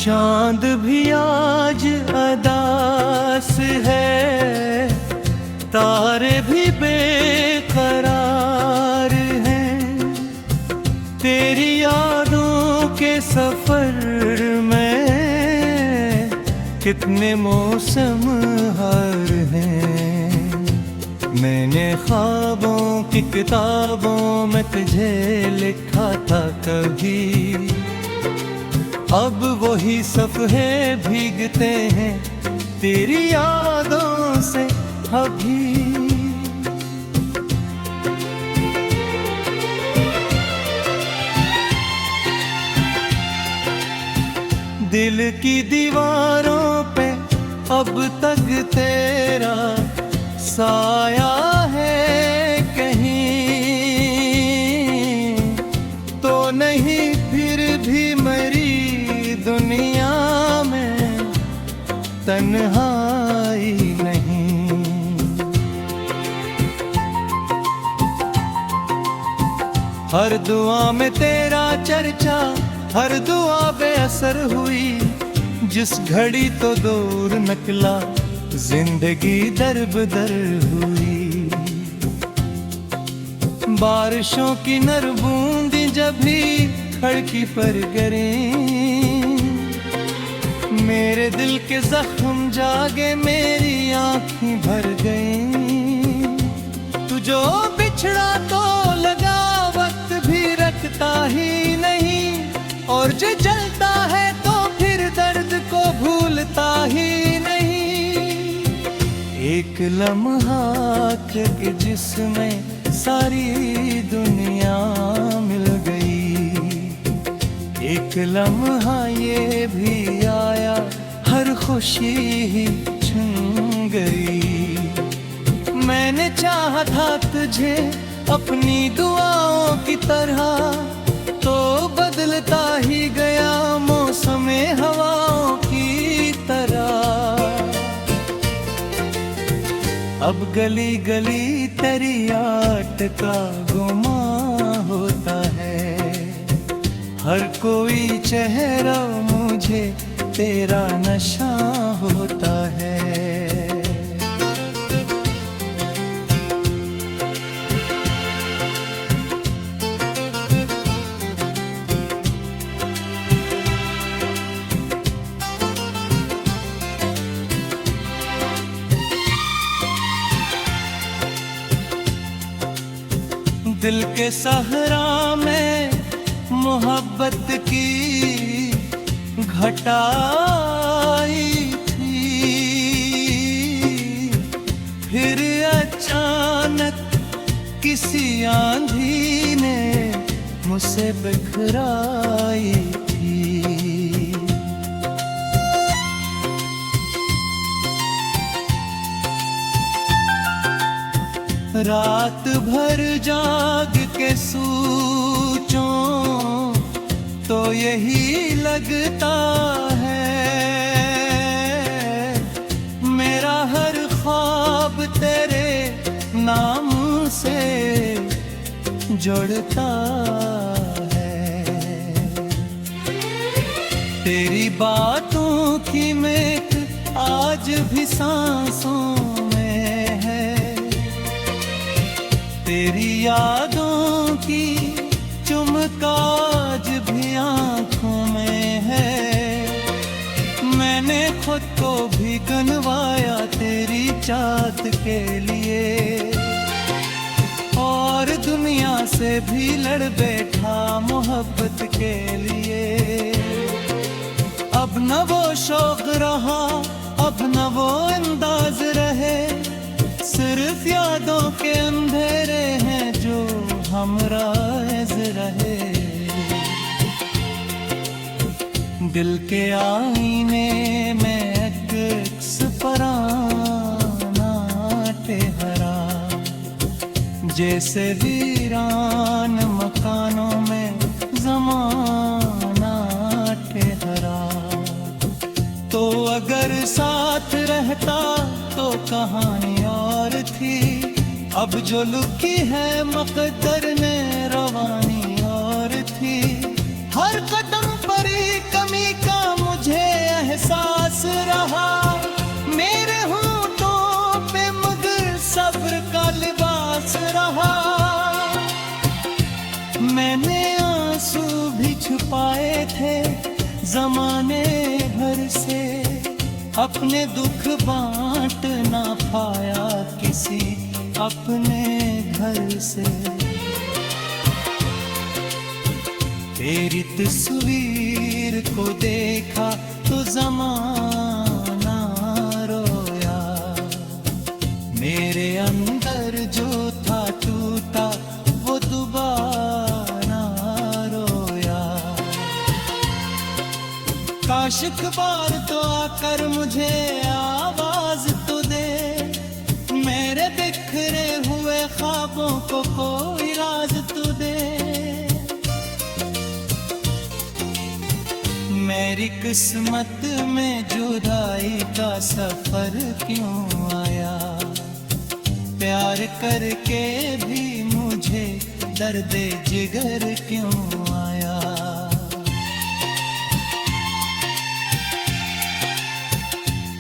चांद भी आज अदास है, तारे भी बेकरार हैं। तेरी यादों के सफर में कितने मौसम हर हैं। मैंने ख्वाबों की किताबों में तुझे लिखा था कभी, अब वही सफ़हे भीगते हैं तेरी यादों से अभी। दिल की दीवारों पे अब तक तेरा साया है कहीं तो नहीं, फिर भी मेरी दुनिया में तन्हाई नहीं। हर दुआ में तेरा चर्चा, हर दुआ बेअसर हुई। जिस घड़ी तो दूर निकला, जिंदगी दरबदर हुई। बारिशों की नर बूंदी जब भी खिड़की पर गिरी, मेरे दिल के जख्म जागे, मेरी आँखें भर गईं। तू जो बिछड़ा तो लगा, वक्त भी रखता ही नहीं, और जो जलता है तो फिर दर्द को भूलता ही नहीं। एक लम्हा के जिसमें सारी दुनिया मिल गई, एक लम्हा ये भी आया, हर खुशी ही छुन गई। मैंने चाहा था तुझे अपनी दुआओं की तरह, तो बदलता ही गया मौसम हवाओं की तरह। अब गली गली तेरी याद का गुमा होता है, हर कोई चेहरा मुझे तेरा नशा होता है। दिल के सहरा में मोहब्बत की घटाई थी, फिर अचानक किसी आंधी ने मुझसे बिखराई थी। रात भर जाग के सोचूं तो यही लगता है, मेरा हर ख्वाब तेरे नाम से जुड़ता है। तेरी बातों की महक आज भी सांसों में है, तेरी यादों की चुमकाज भी आँखों में है। मैंने खुद को भी गनवाया तेरी चाहत के लिए, और दुनिया से भी लड़ बैठा मोहब्बत के लिए। अब न वो शौक रहा, अब न वो अंदाज रहे, सिर्फ यादों के अंधेरे हैं जो हमराज रहे। दिल के आईने में अक्स पराना ठहरा, जैसे वीरान मकानों में ज़माना ठहरा। तो अगर साथ रहता तो कहानी और थी, अब जो लुकी है मकदर ने रवानी और थी। हर कदम पर ही कमी का मुझे जमाने भर से अपने दुख बांट ना पाया किसी अपने घर से। तेरी तस्वीर को देखा तो जमाना रोया, मेरे अंदर जो था टूटा वो दोबारा रोया। काश एक बार तो आकर मुझे आवाज तो दे, मेरे बिखरे हुए ख्वाबों को कोई राज तो दे। मेरी किस्मत में जुदाई का सफर क्यों आया, प्यार करके भी मुझे दर्द जिगर क्यों आया।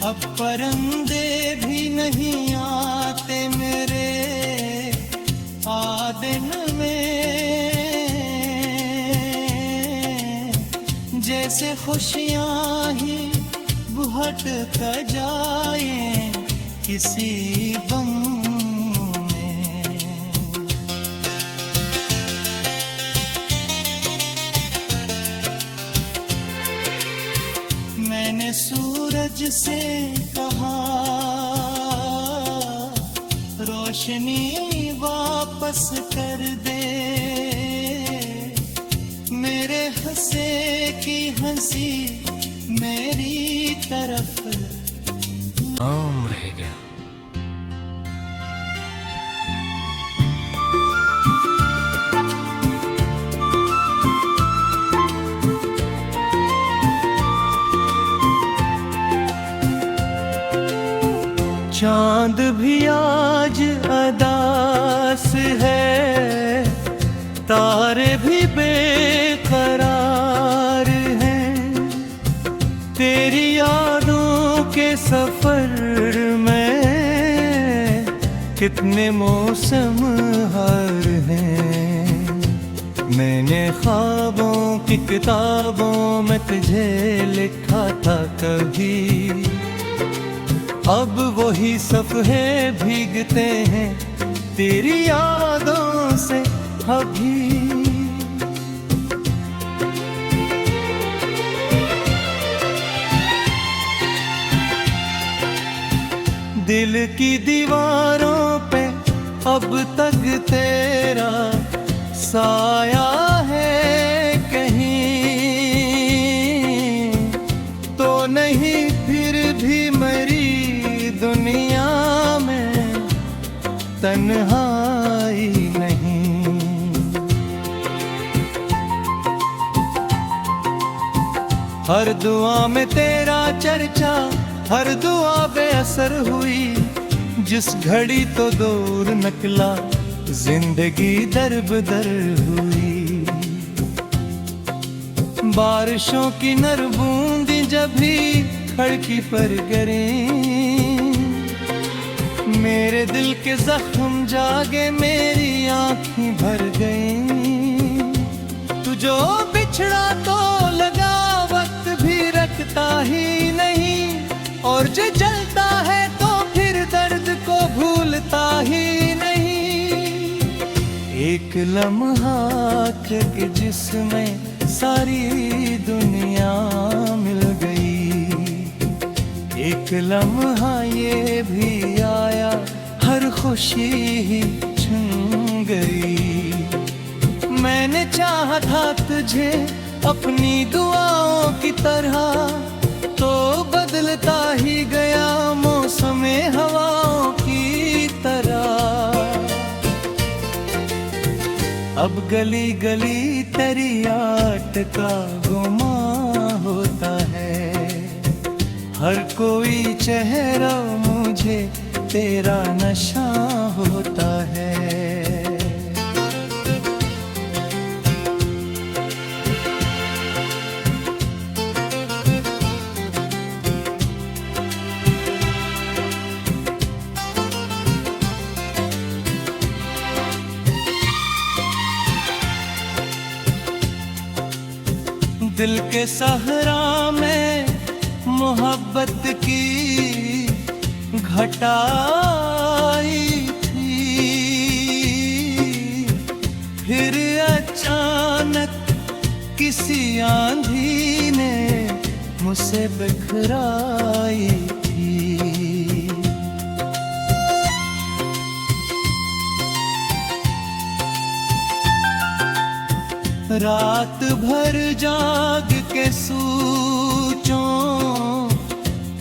अब परिंदे भी नहीं आते मेरे आदिन में, जैसे खुशियाँ ही बुहट कर जाए किसी गम में। मैंने सूरज से कहा रोशनी वापस कर दे, मेरे हंसे की हंसी मेरी तरफ आम रह गया। चांद भी आज अदास है, तारे भी बेकरार हैं, तेरी यादों के सफर में कितने मौसम हर हैं। मैंने ख्वाबों की किताबों में तुझे लिखा था कभी, अब वही सफ़हे भीगते हैं तेरी यादों से अभी। दिल की दीवारों पे अब तक तेरा साया है कहीं तो नहीं, फिर भी मरी दुनिया में तन्हाई नहीं। हर दुआ में तेरा चर्चा, हर दुआ बेअसर हुई, जिस घड़ी तो दूर निकला जिंदगी दरबदर हुई। बारिशों की नर बूंदी जब भी खड़की पर गिरी, मेरे दिल के जख्म जागे मेरी आँखें भर गईं। तू जो बिछड़ा तो लगा वक्त भी रखता ही नहीं, और जो जलता है तो फिर दर्द को भूलता ही नहीं। एक लम्हा के जिसमें सारी दुनिया मिल गई, एक लम्हा ये भी आया हर खुशी ही छून गई। मैंने चाहा था तुझे अपनी दुआओं की तरह, तो बदलता ही गया मौसम हवाओं की तरह। अब गली गली तेरी याद का गुमा होता है, हर कोई चेहरा मुझे तेरा नशा होता है। दिल के सहरा में मोहब्बत की घटाई थी, फिर अचानक किसी आंधी ने मुझसे बिखराई थी। रात भर जाग के सोचूं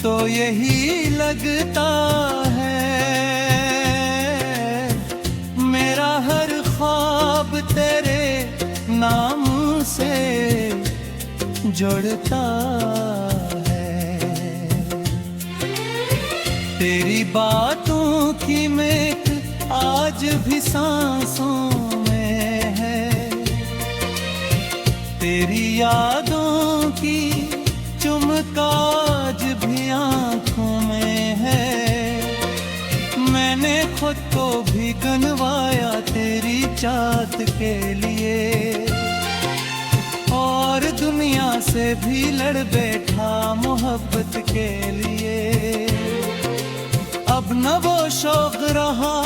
तो यही लगता है, मेरा हर ख्वाब तेरे नाम से जुड़ता है। तेरी बातों की महक आज भी सांसों में है, तेरी यादों की चुमक आज भी आँखों में है। मैंने खुद को भी गंवाया तेरी चाहत के लिए, और दुनिया से भी लड़ बैठा मोहब्बत के लिए। अब न वो शौक रहा,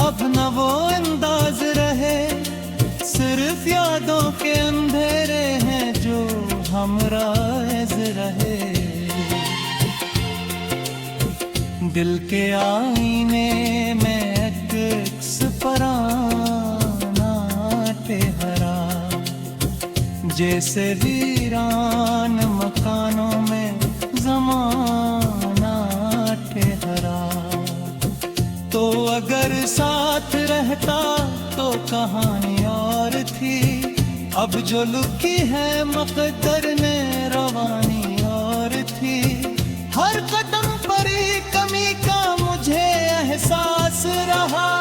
अब न वो अंदाज रहे, सिर्फ यादों के अंधेरे हैं जो हमराज़ रहे। दिल के आईने में अक्स पराना ठहरा, जैसे वीरान मकानों में ज़माना ठहरा। तो अगर साथ रहता तो कहानी और थी, अब जो लिखी है मुक़द्दर ने रवानी और थी। हर कदम पर ही कमी का मुझे एहसास रहा,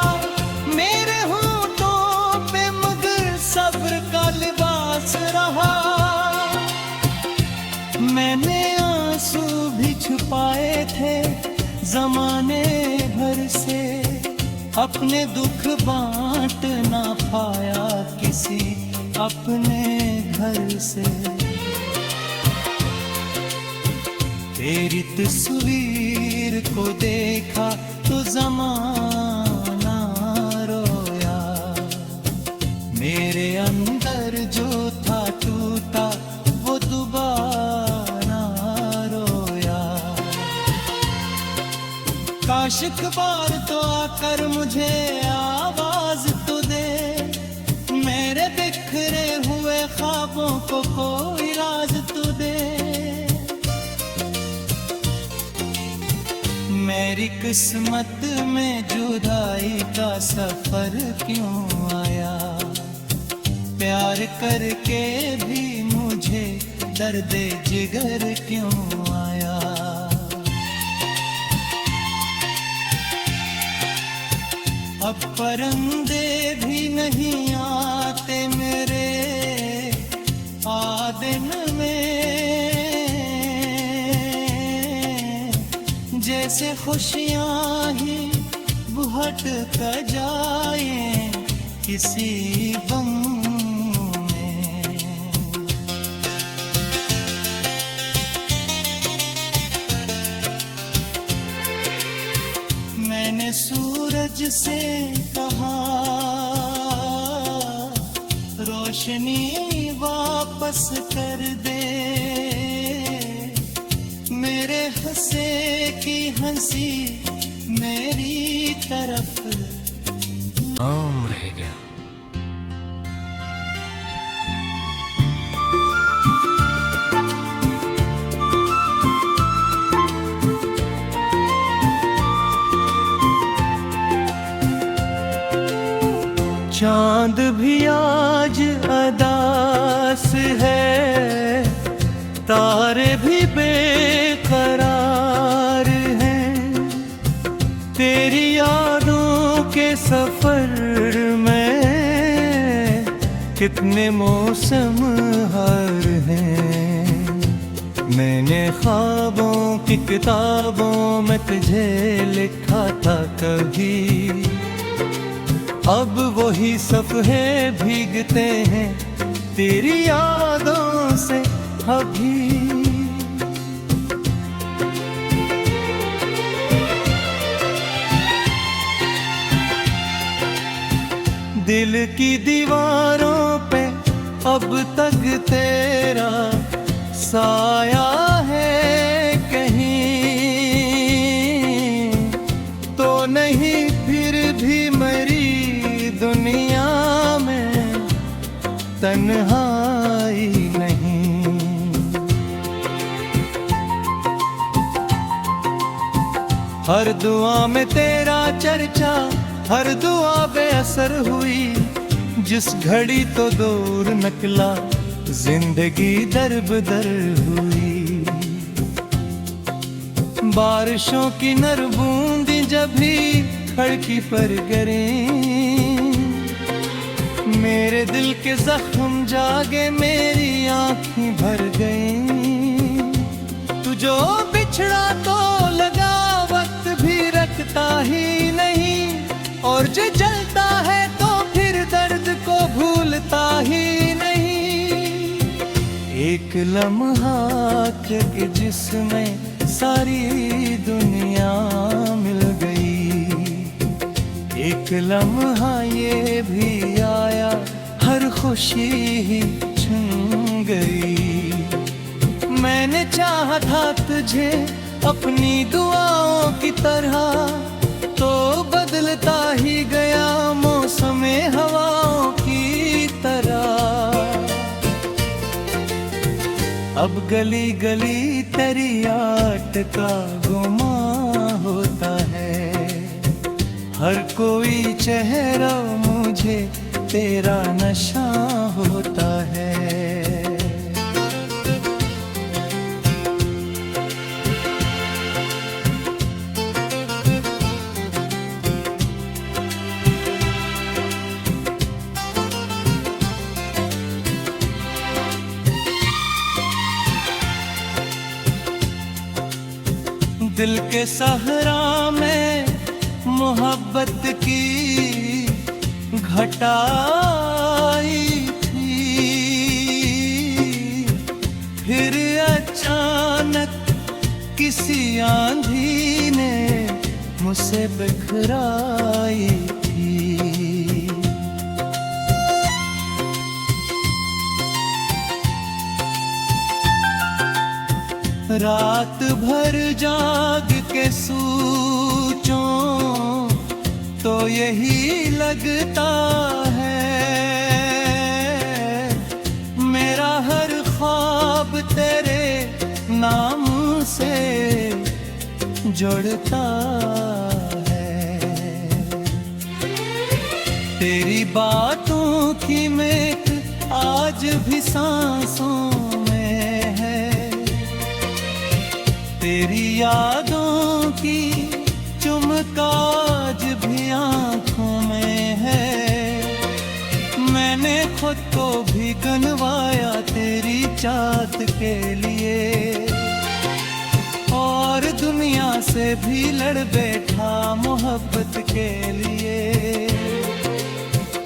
मेरे होंठों पे मगर सब्र का लिबास रहा। मैंने आंसू भी छुपाए थे ज़माने भर से, अपने दुख बांट ना पाया किसी अपने घर से। तेरी तस्वीर को देखा तो ज़माना रोया, मेरे अंदर जो था टूटा वो दोबारा रोया। काश एक बार तो आकर मुझे आवाज तो दे, मेरे बिखरे हुए ख्वाबों को कोई राज तो दे। मेरी किस्मत में जुदाई का सफर क्यों आया, प्यार करके भी मुझे दर्द जिगर क्यों आया। अब परिंदे भी नहीं आते मेरे आदिन में, जैसे खुशियाँ ही बुहट कर जाए किसी गम में। मैंने सूरज से कहा रोशनी वापस कर दे, मेरे हंसे की हंसी मेरी तरफ नाम रह गया। चांद भी आज अदास है, तारे भी बेकरार हैं, तेरी यादों के सफर में कितने मौसम हर हैं। मैंने ख्वाबों की किताबों में तुझे लिखा था कभी, अब वही सफ़हे भीगते हैं तेरी यादों से अभी। दिल की दीवारों पे अब तक तेरा साया है कहीं तो नहीं, फिर भी मेरी दुनिया में तन्हाई नहीं। हर दुआ में तेरा चर्चा, हर दुआ बेअसर हुई। जिस घड़ी तो दूर निकला, जिंदगी दरबदर हुई। बारिशों की नर बूंदी जब भी खिड़की पर गिरी, मेरे दिल के जख्म जागे, मेरी आँखें भर गईं। तू जो बिछड़ा तो लगा, वक्त भी रखता ही नहीं। और जो जलता है तो फिर दर्द को भूलता ही नहीं। एक लम्हा के जिसमें सारी दुनिया मिल गई। एक लम्हा ये भी आया, हर खुशी ही छूट गई। मैंने चाहा था तुझे अपनी दुआओं की तरह, तो बदलता ही गया मौसमे हवाओं की तरह। अब गली गली तेरी याद का गुमा होता है। हर कोई चेहरा मुझे तेरा नशा होता है। दिल के सहरा में मोहब्बत की घटाई थी, फिर अचानक किसी आंधी ने मुझसे बिखराई थी। रात भर जाग के सोचूं तो यही लगता है, मेरा हर ख्वाब तेरे नाम से जुड़ता है। तेरी बातों की महक आज भी सांसों में है। तेरी यादों की चुमकाज भी आँखों में है। मैंने खुद को भी गनवाया तेरी चाहत के लिए, और दुनिया से भी लड़ बैठा मोहब्बत के लिए।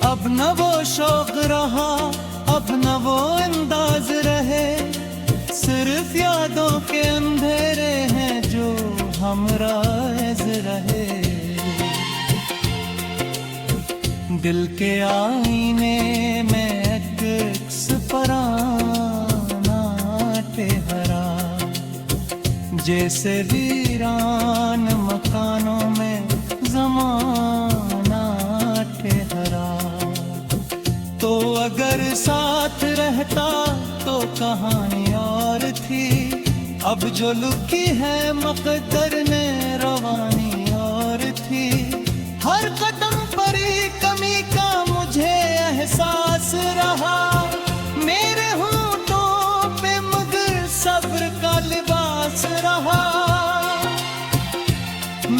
अब न वो शौक रहा, अब न वो अंदाज रहे, सिर्फ यादों के अंधेरे हैं जो हमराज रहे। दिल के आईने में अक्स पराना ठहरा, जैसे वीरान मकानों में ज़माना ठहरा। तो अगर साथ रहता तो कहानी और थी, अब जो लुकी है मकदर ने रवानी और थी। हर कदम पर ही कमी का मुझे एहसास रहा, मेरे होंठों पे मगर सब्र का लिबास रहा।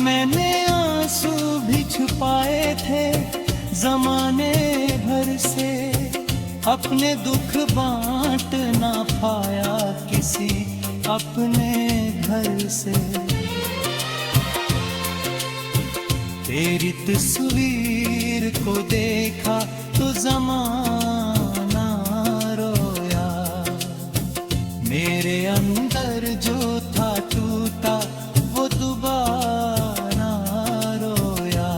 मैंने आंसू भी छुपाए थे जमाने भर से, अपने दुख बांट ना पाया किसी अपने घर से। तेरी तस्वीर को देखा तो जमाना रोया, मेरे अंदर जो था टूटा वो दोबारा रोया।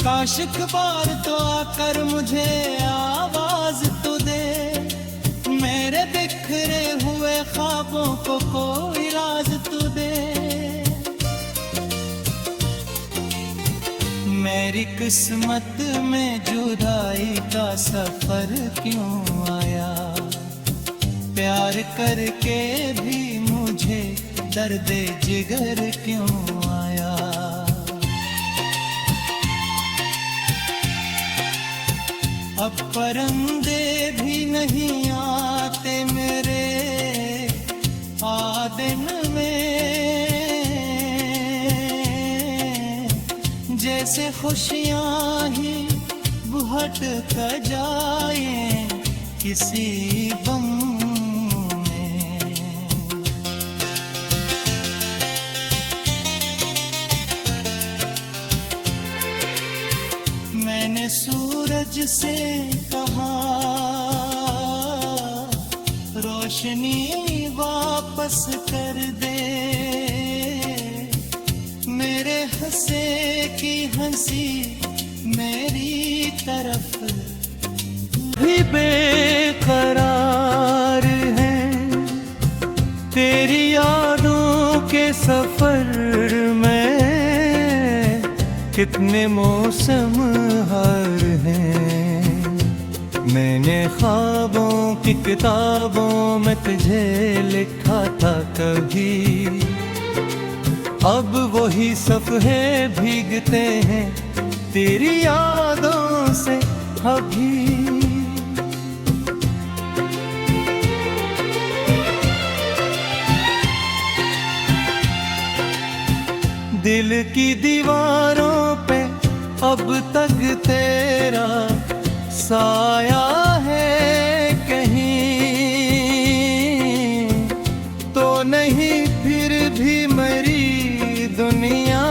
काश एक बार तो आकर मुझे आवाज तो दे, मेरे बिखरे हुए ख्वाबों को कोई राज तो दे। मेरी किस्मत में जुदाई का सफर क्यों आया, प्यार करके भी मुझे दर्द जिगर क्यों आया। अब परिंदे भी नहीं आते मेरे आदिन में, जैसे खुशियाँ ही बुहट कर जाए किसी गम में। मैंने सूरज से कहा रोशनी वापस कर दे, मेरे हंसे की हंसी मेरी तरफ भी बेकरार है। तेरी यादों के सफर में कितने मौसम हर हैं। मैंने ख्वाबों की किताबों में तुझे लिखा था कभी, अब वही सफ़हे भीगते हैं तेरी यादों से अभी। दिल की दीवारों पे अब तक तेरा साया है कहीं तो नहीं, फिर भी मेरी दुनिया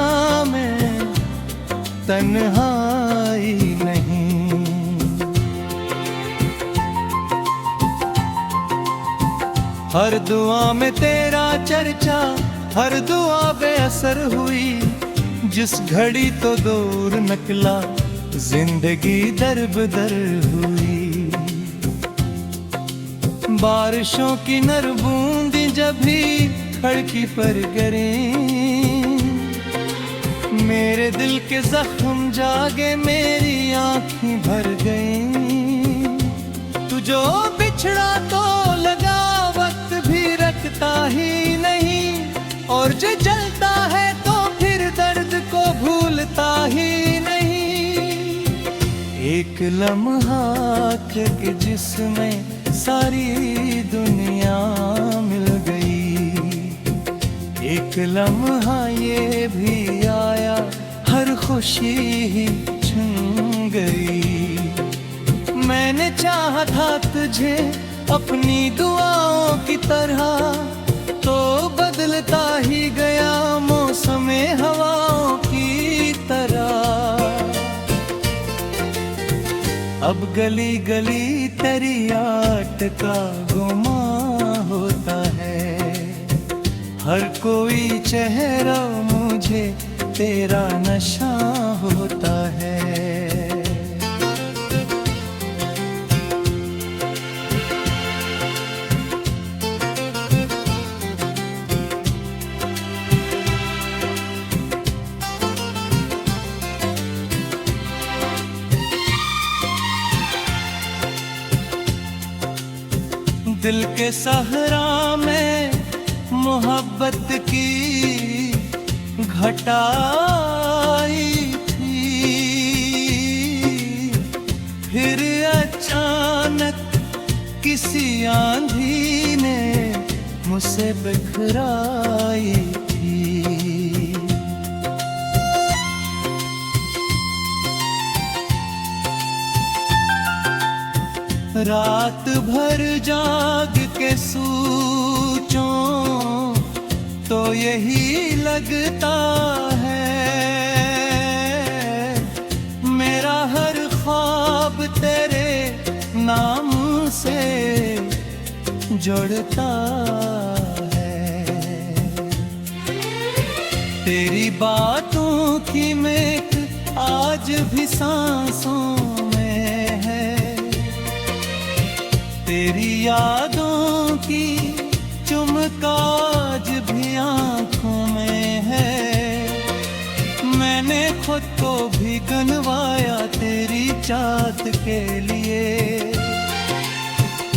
में तन्हाई नहीं। हर दुआ में तेरा चर्चा, हर दुआ बेअसर हुई, जिस घड़ी तो दूर निकला जिंदगी दरबदर हुई। बारिशों की नर बूंदी जब भी खड़की पर गिरी, मेरे दिल के जख्म जागे मेरी आँखें भर गईं। तू जो बिछड़ा तो लगा वक्त भी रखता ही नहीं, और जो जलता है तो फिर दर्द को भूलता ही नहीं। एक लम्हा के जिसमें सारी दुनिया मिल गई, एक लम्हा ये भी आया हर खुशी ही छून गई। मैंने चाहा था तुझे अपनी दुआओं की तरह, तो बदलता ही गया मौसम हवाओं की तरह। अब गली गली तेरी याद का गुमा होता है, हर कोई चेहरा मुझे तेरा नशा होता है। दिल के सहरा में मोहब्बत की घटाई थी, फिर अचानक किसी आंधी ने मुझसे बिखराई थी। रात भर जाग के सोचूं तो यही लगता है, मेरा हर ख्वाब तेरे नाम से जोड़ता है। तेरी बातों की महक आज भी सांसों में है, तेरी यादों की चुमक आज भी आंखों में है। मैंने खुद को भी गंवाया तेरी चाहत के लिए,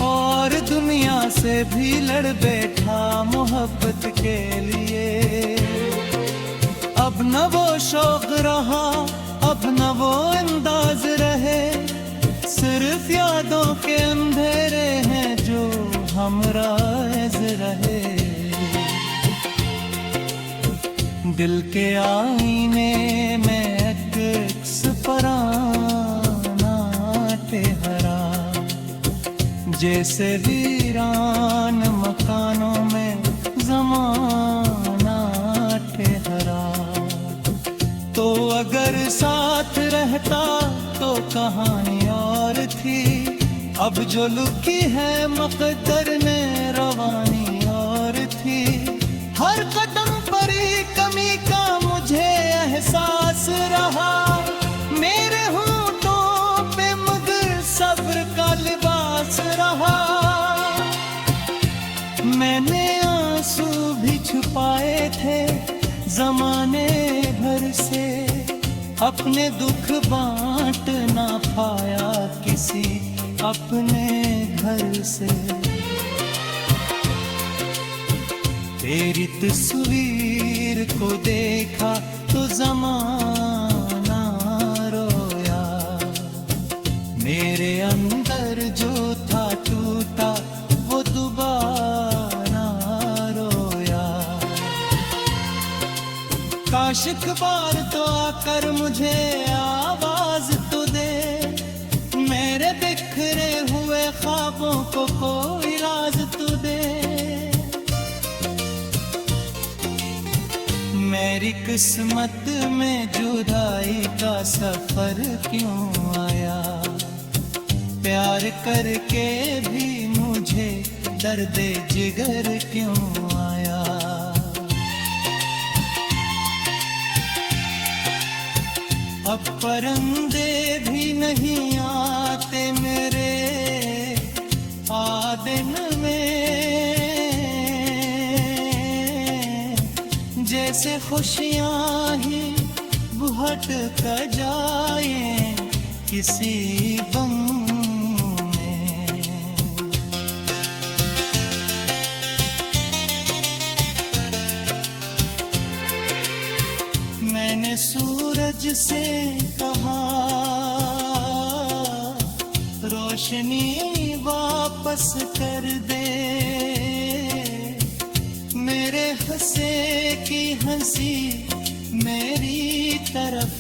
और दुनिया से भी लड़ बैठा मोहब्बत के लिए। अब न वो शौक रहा, अब न वो अंदाज रहे, सिर्फ यादों के अंधेरे हैं जो हमराज रहे। दिल के आईने में अक्स पराना ठहरा, जैसे वीरान मकानों में ज़माना ठहरा। तो अगर साथ रहता तो कहानी और थी, अब जो लुकी है मकदर ने रवानी और थी। हर कदम पर ही कमी का मुझे एहसास रहा, मेरे होठों पे मगर सब्र का लिबास रहा। मैंने आंसू भी छुपाए थे जमाने भर से, अपने दुख बांट ना पाया किसी अपने घर से। तेरी तस्वीर को देखा तो ज़माना रोया, मेरे अंदर जो था टूटा वो दोबारा रोया। काश एक बार तो आकर मुझे आवाज तो दे, मेरे बिखरे हुए ख्वाबों को कोई राज तो दे। मेरी किस्मत में जुदाई का सफर क्यों आया, प्यार करके भी मुझे दर्द जिगर क्यों आया। अब परिंदे भी नहीं आते मेरे आदिन में, जैसे खुशियाँ ही भटक कर जाए किसी गम में। मैंने सूरज से कहा रोशनी वापस कर दे, मेरे हंसे की हंसी मेरी तरफ